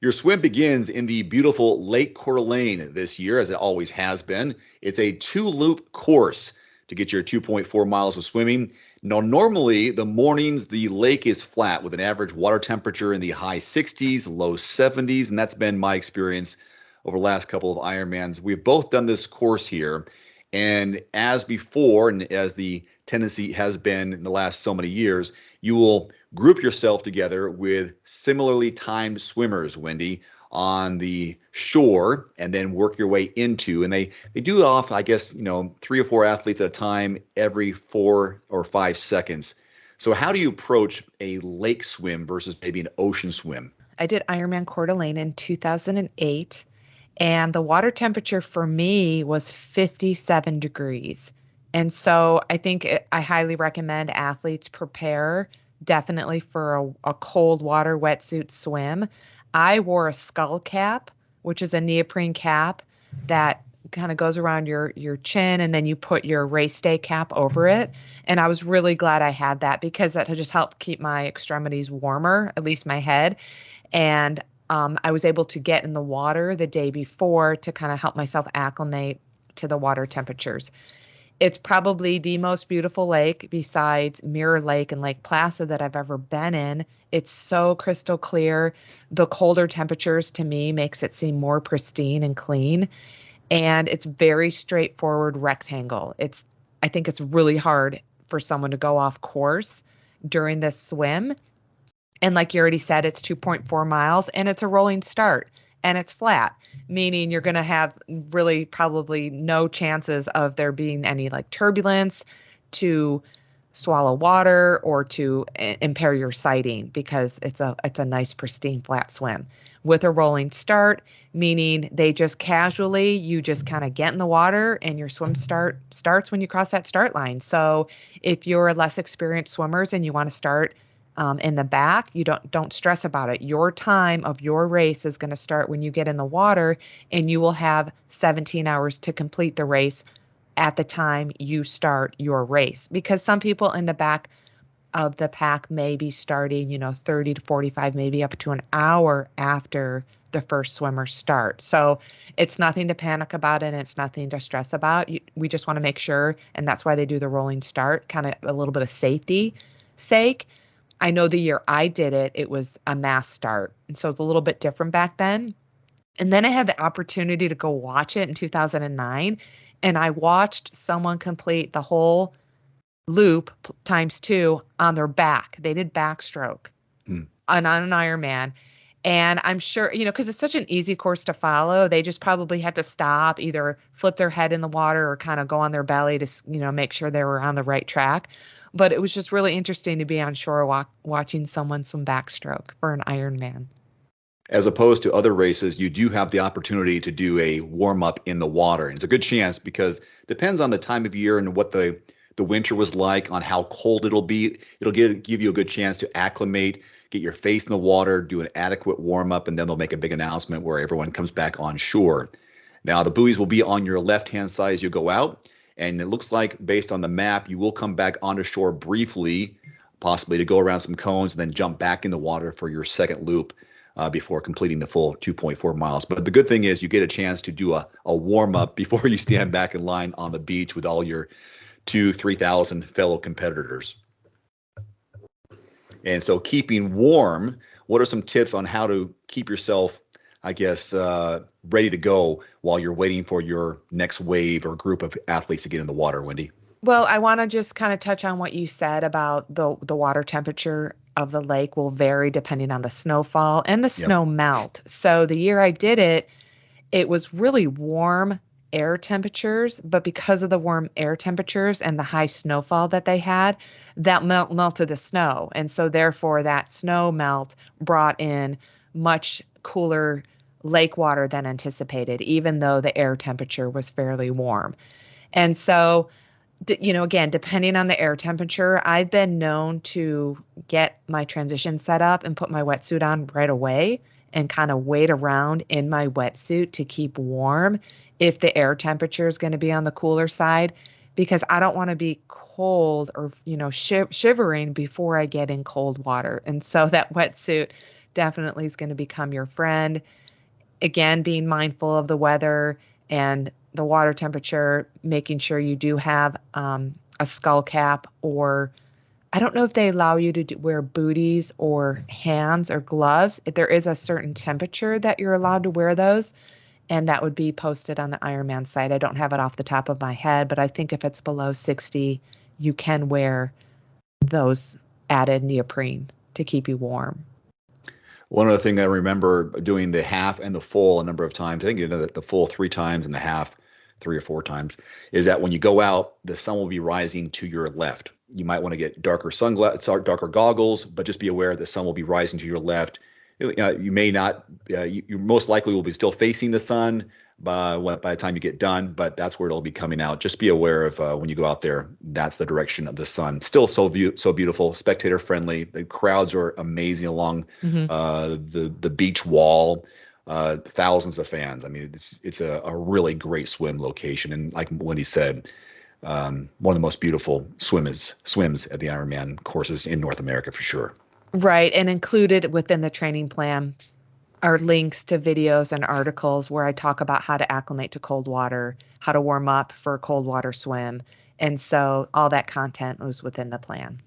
Your swim begins in the beautiful Lake Coeur d'Alene this year, as it always has been. It's a two-loop course to get your 2.4 miles of swimming. Now, normally the mornings, the lake is flat with an average water temperature in the high 60s, low 70s, and that's been my experience over the last couple of Ironmans. We've both done this course here, and as before, and as the tendency has been in the last so many years, you will group yourself together with similarly timed swimmers, Wendy, on the shore, and then work your way into, and they do it off, I guess, 3 or 4 athletes at a time every 4 or 5 seconds. So how do you approach a lake swim versus maybe an ocean swim? I did Ironman Coeur d'Alene in 2008, and the water temperature for me was 57 degrees. And so I highly recommend athletes prepare definitely for a cold water wetsuit swim. I wore a skull cap, which is a neoprene cap that kind of goes around your chin, and then you put your race day cap over it. And I was really glad I had that because that had just helped keep my extremities warmer, at least my head. And I was able to get in the water the day before to kind of help myself acclimate to the water temperatures. It's probably the most beautiful lake besides Mirror Lake and Lake Placid that I've ever been in. It's so crystal clear. The colder temperatures to me makes it seem more pristine and clean. And it's very straightforward rectangle. I think it's really hard for someone to go off course during this swim. And like you already said, it's 2.4 miles and it's a rolling start and it's flat, meaning you're going to have really probably no chances of there being any like turbulence to swallow water or to impair your sighting because it's a nice pristine flat swim with a rolling start, meaning they just casually, you just kind of get in the water and your swim starts when you cross that start line. So if you're less experienced swimmers and you want to start in the back, you don't stress about it. Your time of your race is going to start when you get in the water, and you will have 17 hours to complete the race at the time you start your race. Because some people in the back of the pack may be starting, 30 to 45, maybe up to an hour after the first swimmers start. So it's nothing to panic about and it's nothing to stress about. We just want to make sure, and that's why they do the rolling start, kind of a little bit of safety sake. I know the year I did it, it was a mass start. And so it's a little bit different back then. And then I had the opportunity to go watch it in 2009. And I watched someone complete the whole loop times 2 on their back. They did backstroke on an Ironman. And I'm sure, because it's such an easy course to follow, they just probably had to stop, either flip their head in the water or kind of go on their belly to, make sure they were on the right track. But it was just really interesting to be on shore watching someone swim backstroke for an Ironman. As opposed to other races, you do have the opportunity to do a warm-up in the water. And it's a good chance because it depends on the time of year and what the winter was like, on how cold it'll be. It'll give you a good chance to acclimate, get your face in the water, do an adequate warm-up, and then they'll make a big announcement where everyone comes back on shore. Now, the buoys will be on your left-hand side as you go out. And it looks like, based on the map, you will come back onto shore briefly, possibly to go around some cones and then jump back in the water for your second loop before completing the full 2.4 miles. But the good thing is you get a chance to do a warm-up before you stand back in line on the beach with all your 3,000 fellow competitors. And so keeping warm, what are some tips on how to keep yourself, I guess, ready to go while you're waiting for your next wave or group of athletes to get in the water, Wendy? Well, I want to just kind of touch on what you said about the water temperature of the lake will vary depending on the snowfall and the snow melt. So the year I did it, it was really warm air temperatures, but because of the warm air temperatures and the high snowfall that they had, that melted the snow. And so therefore that snow melt brought in much cooler lake water than anticipated, even though the air temperature was fairly warm. And so, again, depending on the air temperature, I've been known to get my transition set up and put my wetsuit on right away and kind of wait around in my wetsuit to keep warm if the air temperature is going to be on the cooler side, because I don't want to be cold or, shivering before I get in cold water. And so that wetsuit definitely is going to become your friend. Again, being mindful of the weather and the water temperature, making sure you do have a skull cap, or I don't know if they allow you to wear booties or hands or gloves. There is a certain temperature that you're allowed to wear those, and that would be posted on the Ironman site. I don't have it off the top of my head, but I think if it's below 60, you can wear those added neoprene to keep you warm. One other thing I remember doing the half and the full a number of times, I think you know the full 3 times and the half 3 or 4 times, is that when you go out, the sun will be rising to your left. You might want to get darker sunglasses, darker goggles, but just be aware the sun will be rising to your left. You may not, you most likely will be still facing the sun by the time you get done, but that's where it'll be coming out. Just be aware of when you go out there, that's the direction of the sun. Still so beautiful, spectator friendly. The crowds are amazing along Mm-hmm. the beach wall. Thousands of fans. I mean, it's a really great swim location, and like Wendy said, one of the most beautiful swims at the Ironman courses in North America for sure. Right. And included within the training plan are links to videos and articles where I talk about how to acclimate to cold water, how to warm up for a cold water swim. And so all that content was within the plan.